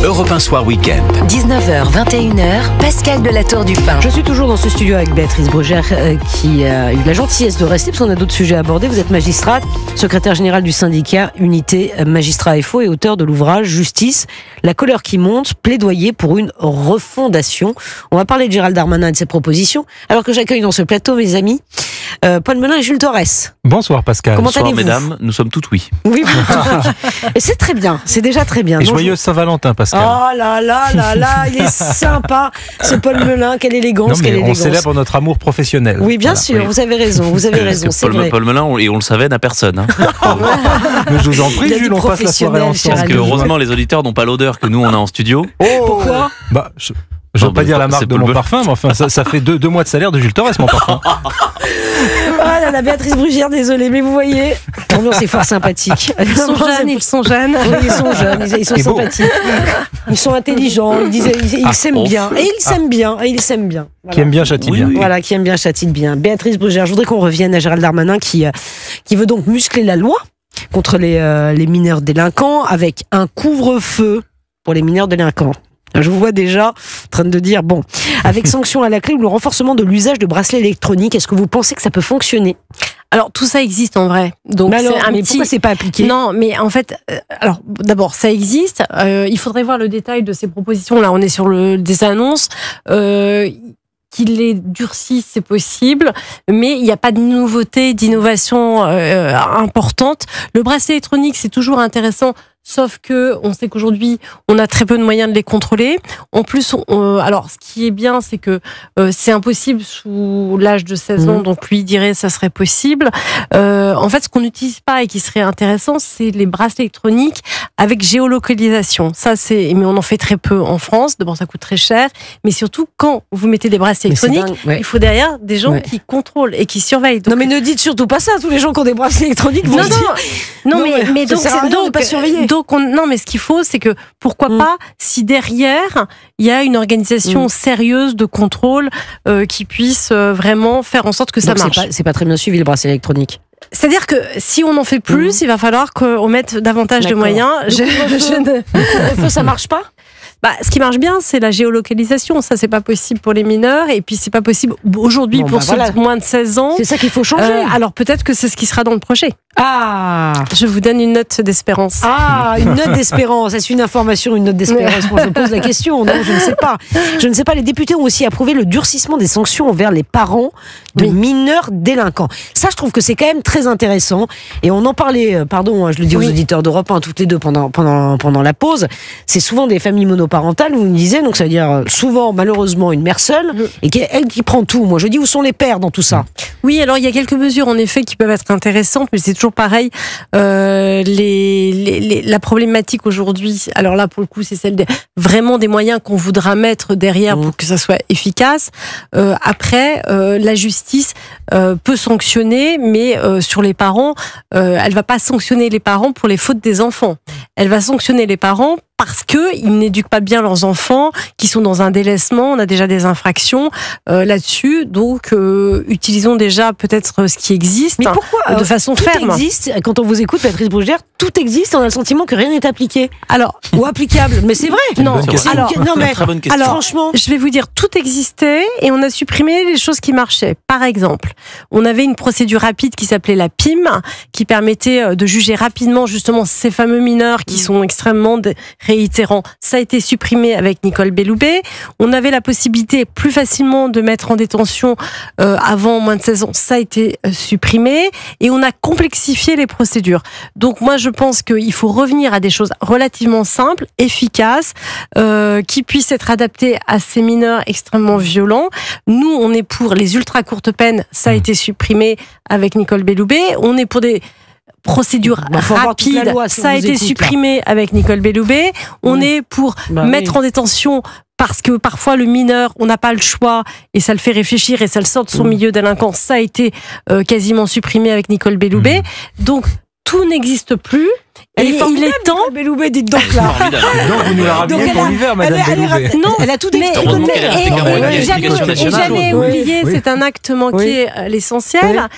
Europe 1 Soir Week-end. 19h, 21h, Pascal de la Tour du Pin. Je suis toujours dans ce studio avec Béatrice Brugère qui a eu la gentillesse de rester parce qu'on a d'autres sujets à aborder. Vous êtes magistrate, secrétaire générale du syndicat Unité Magistrats FO et auteur de l'ouvrage Justice, la colère qui monte, plaidoyer pour une refondation. On va parler de Gérald Darmanin et de ses propositions. Alors que j'accueille dans ce plateau mes amis Paul Melun et Jules Torres. Bonsoir Pascal. Comment Bonsoir allez-vous ? Mesdames, nous sommes toutes oui. Oui, et c'est très bien, c'est déjà très bien. Et joyeuse Saint-Valentin Pascal. Oh là là là là, il est sympa, ce Paul Melun, quelle élégance, quelle élégance. On célèbre notre amour professionnel. Oui, bien sûr, oui. Vous avez raison, c'est vrai. Paul Melun, et on le savait, n'a personne. Hein. Mais je vous en prie, Jules, on passe la soirée ensemble. Parce que heureusement, les auditeurs n'ont pas l'odeur que nous, on a en studio. Pourquoi ? Je ne veux pas dire la marque de mon parfum, mais enfin, ça fait deux mois de salaire de Jules Torres, mon parfum. Ah là là, Béatrice Brugère, désolée, mais vous voyez, c'est fort sympathique. Ils sont jeunes. Oui, ils sont jeunes, ils sont sympathiques. Ils sont intelligents, ils s'aiment bien. Et ils s'aiment bien, Voilà. Qui aime bien châtie bien. Voilà, qui aime bien châtie bien. Béatrice Brugère, je voudrais qu'on revienne à Gérald Darmanin qui veut donc muscler la loi contre les mineurs délinquants avec un couvre-feu pour les mineurs délinquants. Je vous vois déjà en train de dire, avec sanction à la clé ou le renforcement de l'usage de bracelets électroniques, est-ce que vous pensez que ça peut fonctionner ? Alors tout ça existe en vrai. Donc pourquoi c'est pas appliqué ? Non, mais en fait, alors d'abord ça existe. Il faudrait voir le détail de ces propositions. Là, on est sur des annonces. Qu'ils les durcissent, c'est possible, mais il n'y a pas de nouveauté, d'innovation importante. Le bracelet électronique, c'est toujours intéressant. Sauf que on sait qu'aujourd'hui, on a très peu de moyens de les contrôler. En plus, alors ce qui est bien, c'est que c'est impossible sous l'âge de 16 ans, donc lui dirait ça serait possible. En fait, ce qu'on n'utilise pas et qui serait intéressant, c'est les bracelets électroniques avec géolocalisation. Mais on en fait très peu en France. D'abord, ça coûte très cher, mais surtout quand vous mettez des bracelets électroniques, il faut derrière des gens qui contrôlent et qui surveillent. Donc, non, mais ne dites surtout pas ça. Tous les gens qui ont des bracelets électroniques vont mais donc c'est pas surveiller. Non, mais ce qu'il faut, c'est que pourquoi pas, si derrière il y a une organisation sérieuse de contrôle qui puisse vraiment faire en sorte que ça marche. C'est pas très bien suivi le bracelet électronique. C'est-à-dire que si on en fait plus, il va falloir qu'on mette davantage de moyens. Le couvre-feu, ça marche pas ? Ce qui marche bien, c'est la géolocalisation. Ça, c'est pas possible pour les mineurs. Et puis, c'est pas possible aujourd'hui pour ceux de moins de 16 ans. C'est ça qu'il faut changer. Alors, peut-être que c'est ce qui sera dans le projet. Ah ! Je vous donne une note d'espérance. Ah, une note d'espérance. Est-ce une information, une note d'espérance ? Moi, je pose la question. Non, je ne sais pas. Je ne sais pas. Les députés ont aussi approuvé le durcissement des sanctions envers les parents de mineurs délinquants. Ça, je trouve que c'est quand même très intéressant. Et on en parlait, je le dis aux auditeurs d'Europe 1, toutes les deux pendant la pause. C'est souvent des familles monoparentales, vous me disiez, donc ça veut dire souvent, malheureusement, une mère seule, et elle qui prend tout. Moi, je dis, où sont les pères dans tout ça ? Oui, alors il y a quelques mesures, en effet, qui peuvent être intéressantes, mais c'est toujours pareil. La problématique aujourd'hui, alors là, pour le coup, c'est celle vraiment des moyens qu'on voudra mettre derrière pour que ça soit efficace. Après, la justice peut sanctionner, mais sur les parents, elle va pas sanctionner les parents pour les fautes des enfants. Elle va sanctionner les parents parce qu'ils n'éduquent pas bien leurs enfants, qui sont dans un délaissement. On a déjà des infractions là-dessus. Donc, utilisons déjà peut-être ce qui existe. Mais pourquoi de façon ferme. Tout existe. Quand on vous écoute, Béatrice Brugère, tout existe. On a le sentiment que rien n'est appliqué. Alors, ou applicable. Mais c'est vrai. Non, mais très bonne question. Alors, franchement, je vais vous dire, tout existait et on a supprimé les choses qui marchaient. Par exemple, on avait une procédure rapide qui s'appelait la PIM, qui permettait de juger rapidement justement ces fameux mineurs qui sont extrêmement réitérants. Ça a été supprimé avec Nicole Belloubet. On avait la possibilité plus facilement de mettre en détention avant moins de 16 ans. Ça a été supprimé et on a complexifié les procédures. Donc moi, je pense qu'il faut revenir à des choses relativement simples, efficaces, qui puissent être adaptées à ces mineurs extrêmement violents. Nous, on est pour les ultra courtes peines. Ça a été supprimé avec Nicole Belloubet. On est pour des procédure rapide, ça a été supprimé avec Nicole Belloubet. On est pour mettre en détention parce que parfois le mineur, on n'a pas le choix et ça le fait réfléchir et ça le sort de son milieu délinquant. Ça a été quasiment supprimé avec Nicole Belloubet. Donc tout n'existe plus Elle est il formidable, est temps. Nicole Belloubet, dites donc là. Formidable. Donc vous nous la ramenez pour l'hiver, madame Belloubet. Non, elle a tout Mais décrit. Heureusement qu'elle est restée quand même avec et l'explication nationale. j'allais Oui. oublier, Oui. c'est un acte manqué, l'essentiel,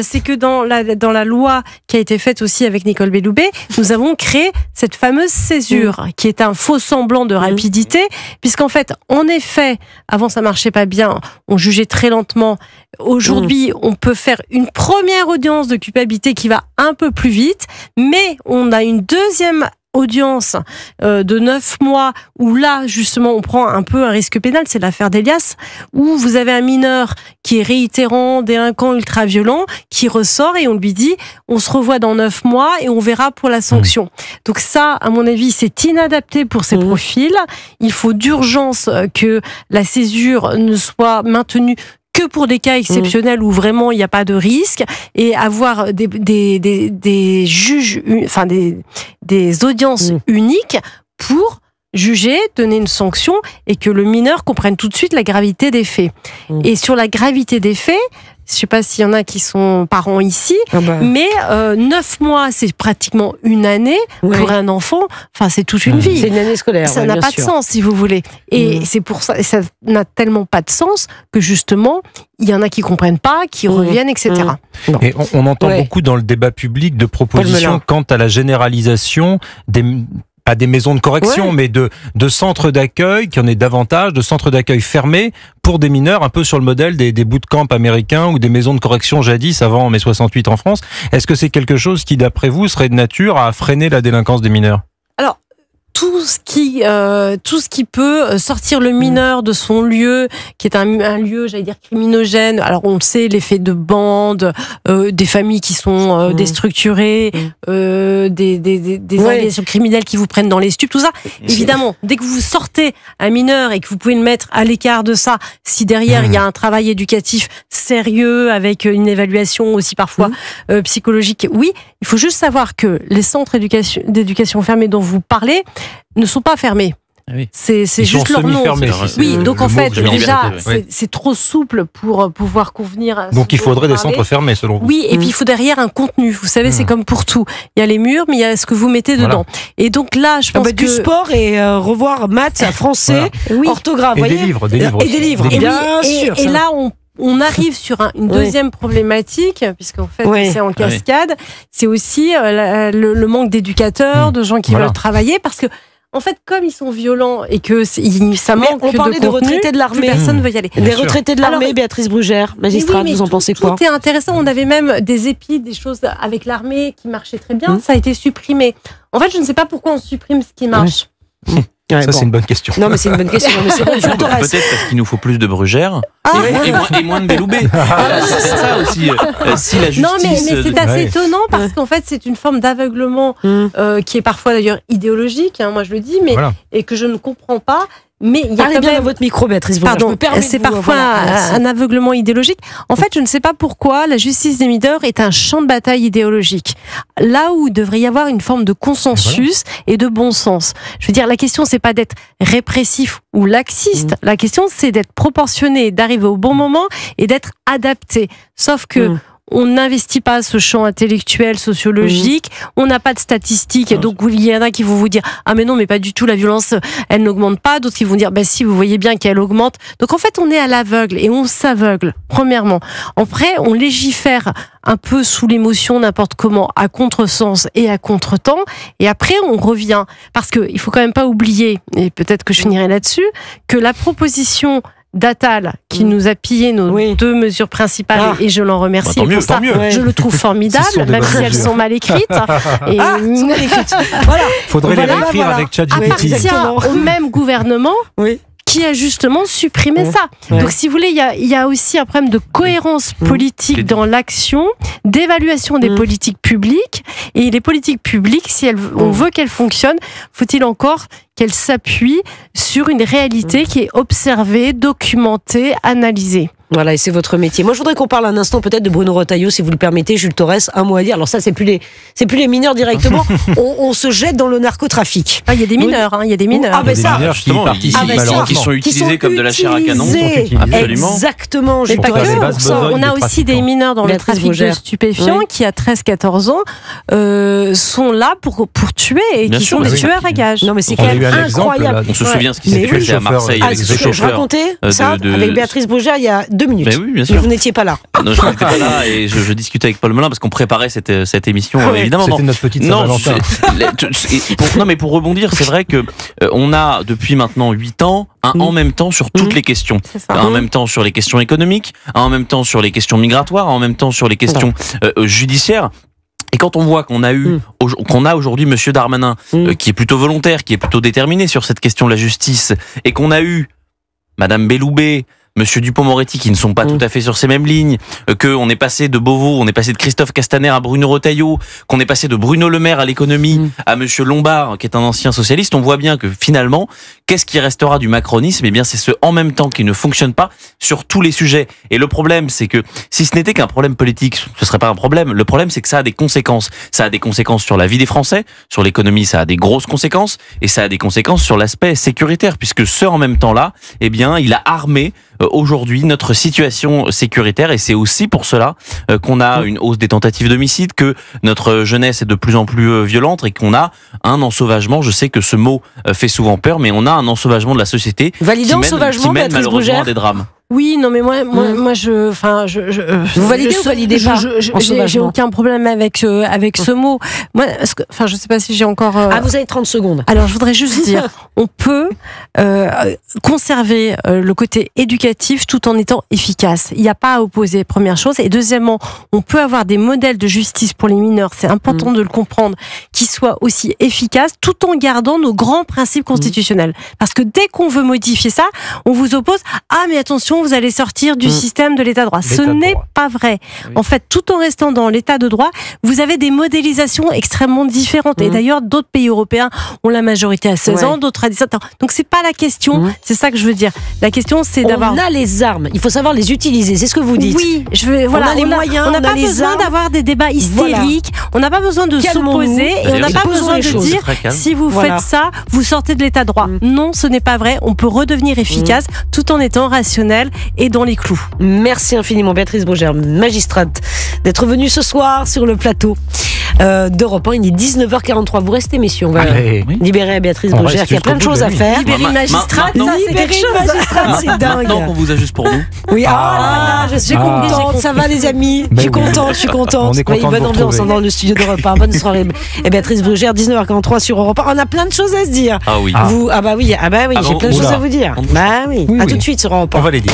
c'est que dans la loi qui a été faite aussi avec Nicole Belloubet, nous avons créé cette fameuse césure, qui est un faux semblant de rapidité, puisqu'en fait, en effet, avant ça marchait pas bien, on jugeait très lentement. Aujourd'hui, on peut faire une première audience de culpabilité qui va un peu plus vite, mais on a une deuxième audience de 9 mois où là justement on prend un peu un risque pénal, c'est l'affaire d'Elias, où vous avez un mineur qui est réitérant, délinquant, ultra violent, qui ressort et on lui dit on se revoit dans 9 mois et on verra pour la sanction. Donc ça, à mon avis, c'est inadapté pour ces profils. Il faut d'urgence que la césure ne soit maintenue que pour des cas exceptionnels où vraiment il n'y a pas de risque, et avoir des juges, enfin des audiences uniques pour juger, donner une sanction, et que le mineur comprenne tout de suite la gravité des faits. Et sur la gravité des faits, je ne sais pas s'il y en a qui sont parents ici, mais 9 mois, c'est pratiquement une année pour un enfant. Enfin, c'est toute une vie. C'est une année scolaire. Ça n'a pas de sens, si vous voulez. Et c'est pour ça, et ça n'a tellement pas de sens que justement, il y en a qui comprennent pas, qui reviennent, etc. Et on entend beaucoup dans le débat public de propositions quant à la généralisation pas des maisons de correction, mais de centres d'accueil, qu'il y en ait davantage, de centres d'accueil fermés pour des mineurs, un peu sur le modèle des bootcamps américains ou des maisons de correction jadis, avant mai 68 en France. Est-ce que c'est quelque chose qui, d'après vous, serait de nature à freiner la délinquance des mineurs ? Alors, tout ce qui peut sortir le mineur de son lieu, qui est un lieu, j'allais dire, criminogène. Alors, on le sait, l'effet de bande, des familles qui sont déstructurées, des organisations criminelles qui vous prennent dans les stupes, tout ça. Évidemment, dès que vous sortez un mineur et que vous pouvez le mettre à l'écart de ça, si derrière il y a un travail éducatif sérieux avec une évaluation aussi parfois psychologique, oui, il faut juste savoir que les centres d'éducation fermés dont vous parlez ne sont pas fermés. Oui. C'est juste leur nom. Oui, donc en fait, déjà, c'est trop souple pour pouvoir convenir à donc il faudrait des centres fermés, selon vous. Oui, et puis il faut derrière un contenu. Vous savez, c'est comme pour tout. Il y a les murs, mais il y a ce que vous mettez dedans. Et donc là, je pense que... Du sport et revoir maths, français, orthographe. Et des livres. Et des livres, bien sûr. Et là, on arrive sur une deuxième problématique, puisqu'en fait, c'est en cascade. C'est aussi le manque d'éducateurs, de gens qui veulent travailler, parce que en fait, comme ils sont violents et que ça manque de contenu, on parlait de retraités de l'armée. Personne ne veut y aller. Des retraités de l'armée, Béatrice Brugère, magistrate, vous en pensez quoi ? C'était intéressant. On avait même des épis, des choses avec l'armée qui marchaient très bien. Ça a été supprimé. En fait, je ne sais pas pourquoi on supprime ce qui marche. Ça, c'est une bonne question. Non, mais c'est une bonne question. Non, mais c'est bon, peut-être parce qu'il nous faut plus de Brugère et moins de Belloubet. C'est ça aussi. Si la justice... Non, mais c'est assez étonnant parce qu'en fait, c'est une forme d'aveuglement qui est parfois d'ailleurs idéologique, moi je le dis, mais et que je ne comprends pas. Mais il y a quand même votre micro, Béatrice. Pardon, c'est parfois un aveuglement idéologique. En fait, je ne sais pas pourquoi la justice des mineurs est un champ de bataille idéologique. Là où il devrait y avoir une forme de consensus et de bon sens. Je veux dire, la question, c'est pas d'être répressif ou laxiste. La question, c'est d'être proportionné, d'arriver au bon moment et d'être adapté. Sauf que on n'investit pas ce champ intellectuel, sociologique, on n'a pas de statistiques, donc il y en a qui vont vous dire « Ah mais non, mais pas du tout, la violence, elle n'augmente pas », d'autres qui vont dire « Bah si, vous voyez bien qu'elle augmente ». Donc en fait, on est à l'aveugle et on s'aveugle, premièrement. Après, on légifère un peu sous l'émotion, n'importe comment, à contresens et à contretemps, et après on revient. Parce qu'il faut quand même pas oublier, et peut-être que je finirai là-dessus, que la proposition d'Attal qui nous a pillé nos deux mesures principales et je l'en remercie tant mieux, pour ça. Je le trouve formidable, même si elles sont mal écrites. Sont mal écrites. Voilà. Faudrait les réécrire avec ChatGPT. Appartient au même gouvernement qui a justement supprimé ça. Donc si vous voulez, il y a aussi un problème de cohérence politique dans l'action, d'évaluation des politiques publiques. Et les politiques publiques, si on veut qu'elles fonctionnent, faut-il encore qu'elles s'appuient sur une réalité qui est observée, documentée, analysée. Voilà, et c'est votre métier. Moi, je voudrais qu'on parle un instant peut-être de Bruno Retailleau, si vous le permettez. Jules Torres, un mot à dire. Alors ça, c'est plus les mineurs directement. on se jette dans le narcotrafic. Il y a des mineurs, il y a des mineurs. Ah, qui sont utilisés comme de la chair à canon. Absolument. Exactement. Mais pas que. On a aussi des mineurs dans le trafic de stupéfiants qui, à 13-14 ans, sont là pour tuer et qui sont des tueurs à gages. Non, mais c'est quand même incroyable. On se souvient ce qui s'est passé à Marseille avec ce chauffeur. Je racontais ça avec Béatrice Brugère il y a 2 minutes. Oui, bien sûr. Mais vous n'étiez pas là. Non, je n'étais pas là et je discutais avec Paul Melun parce qu'on préparait cette émission. Évidemment, c'était notre petite Saint-Valentin. Non, mais pour rebondir, c'est vrai que on a depuis maintenant 8 ans un en même temps sur toutes les questions. En même temps sur les questions économiques, en même temps sur les questions migratoires, en même temps sur les questions judiciaires. Et quand on voit qu'on a aujourd'hui Monsieur Darmanin qui est plutôt volontaire, qui est plutôt déterminé sur cette question de la justice, et qu'on a eu Madame Belloubet, Monsieur Dupond-Moretti qui ne sont pas tout à fait sur ces mêmes lignes, qu'on est passé de Beauvau, on est passé de Christophe Castaner à Bruno Retailleau, qu'on est passé de Bruno Le Maire à l'économie à Monsieur Lombard qui est un ancien socialiste, on voit bien que finalement, qu'est-ce qui restera du macronisme ? Eh bien, c'est ce en même temps qui ne fonctionne pas sur tous les sujets. Et le problème, c'est que si ce n'était qu'un problème politique, ce serait pas un problème. Le problème, c'est que ça a des conséquences. Ça a des conséquences sur la vie des Français, sur l'économie, ça a des grosses conséquences, et ça a des conséquences sur l'aspect sécuritaire, puisque ce en même temps-là, eh bien, il a armé aujourd'hui notre situation sécuritaire, et c'est aussi pour cela qu'on a une hausse des tentatives d'homicide, que notre jeunesse est de plus en plus violente et qu'on a un ensauvagement. Je sais que ce mot fait souvent peur, mais on a un ensauvagement de la société qui mène malheureusement à des drames. Oui, non, mais moi, vous validez ou validez pas? J'ai aucun problème avec ce mot. Moi, je sais pas si j'ai encore. vous avez 30 secondes. Alors, je voudrais juste dire, on peut conserver le côté éducatif tout en étant efficace. Il n'y a pas à opposer, première chose. Et deuxièmement, on peut avoir des modèles de justice pour les mineurs. C'est important de le comprendre, qui soient aussi efficaces, tout en gardant nos grands principes constitutionnels. Parce que dès qu'on veut modifier ça, on vous oppose. Ah, mais attention, vous allez sortir du système de l'état de droit. Ce n'est pas vrai. Oui. En fait, tout en restant dans l'état de droit, vous avez des modélisations extrêmement différentes. Et d'ailleurs, d'autres pays européens ont la majorité à 16 ans, d'autres à 17 ans. Donc, c'est pas la question. C'est ça que je veux dire. La question, c'est d'avoir... On a les armes. Il faut savoir les utiliser. C'est ce que vous dites. Oui. On a les moyens. On n'a pas besoin d'avoir des débats hystériques. Voilà. On n'a pas besoin de s'opposer. Et on n'a pas besoin de dire, si vous faites ça, vous sortez de l'état de droit. Non, ce n'est pas vrai. On peut redevenir efficace tout en étant rationnel et dans les clous. Merci infiniment Béatrice Brugère, magistrate, d'être venue ce soir sur le plateau d'Europe 1. Il est 19h43. Vous restez, messieurs. On va libérer Béatrice Brugère qui a plein de choses à faire. Libérer une magistrate, ça c'est quelque chose. C'est dingue. Maintenant qu'on vous a juste pour nous. Oui, je suis contente. Ça va les amis? Je suis contente. Bonne ambiance dans le studio d'Europe 1. Bonne soirée. Et Béatrice Brugère, 19h43 sur Europe 1. On a plein de choses à se dire. Ah oui. J'ai plein de choses à vous dire. Bah oui. À tout de suite sur Europe 1. On va les dire.